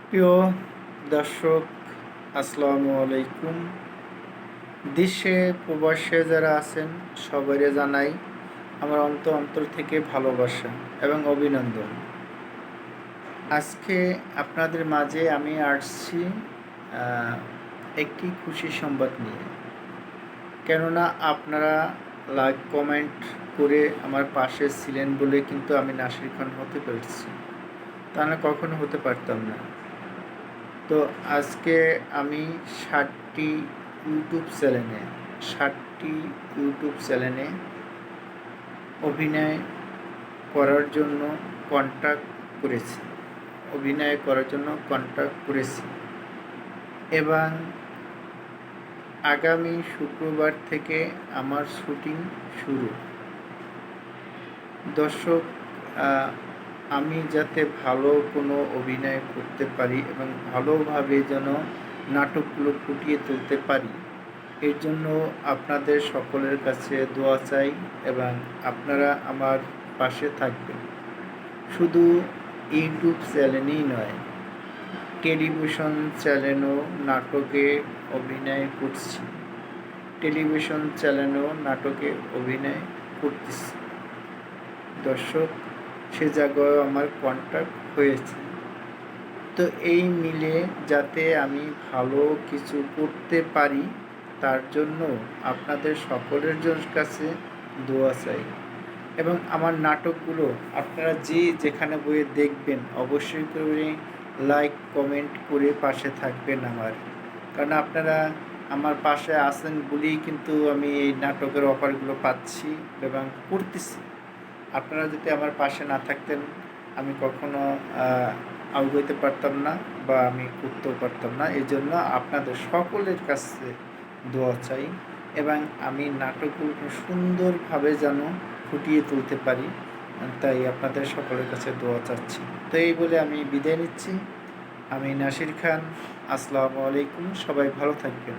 প্রিয় দর্শক, আসসালামু আলাইকুম। দেশে প্রবাসে যারা আছেন সবাইকে জানাই আমার অন্তর থেকে ভালোবাসা এবং অভিনন্দন। আজকে আপনাদের মাঝে আমি আসছি একটি খুশি সংবাদ নিয়ে। কেননা আপনারা লাইক কমেন্ট করে আমার পাশে ছিলেন বলে কিন্তু আমি নাসির খান হতে পেরেছি, তা না কখনো হতে পারতাম না। তো আজকে আমি 60টি ইউটিউব চ্যানেলে অভিনয় করার জন্য কন্ট্যাক্ট করেছি এবং আগামী শুক্রবার থেকে আমার শুটিং শুরু। দর্শক, আমি যাতে ভালো কোনো অভিনয় করতে পারি এবং ভালোভাবে যেন নাটকগুলো ফুটিয়ে তুলতে পারি, এর জন্য আপনাদের সকলের কাছে দোয়া চাই এবং আপনারা আমার পাশে থাকবেন। শুধু ইউটিউব চ্যানেলই নয়, টেলিভিশন চ্যানেলও নাটকে অভিনয় করতেছি। দর্শক, সে জায়গায় আমার কন্ট্যাক্ট হয়েছে। তো এই মিলে যাতে আমি ভালো কিছু করতে পারি তার জন্য আপনাদের সকলের কাছে দোয়া চাই। এবং আমার নাটকগুলো আপনারা যেখানে বইয়ে দেখবেন অবশ্যই করে লাইক কমেন্ট করে পাশে থাকবেন আমার। কারণ আপনারা আমার পাশে আছেন বলেই কিন্তু আমি এই নাটকের অফারগুলো পাচ্ছি এবং করতেছি। আপনারা যদি আমার পাশে না থাকতেন আমি কখনো আগাইতে পারতাম না বা আমি করতেও পারতাম না। এই জন্য আপনাদের সকলের কাছে দোয়া চাই এবং আমি নাটকগুলো সুন্দরভাবে যেন ফুটিয়ে তুলতে পারি, তাই আপনাদের সকলের কাছে দোয়া চাচ্ছি। তো এই বলে আমি বিদায় নিচ্ছি। আমি নাসির খান। আসসালামু আলাইকুম। সবাই ভালো থাকবেন।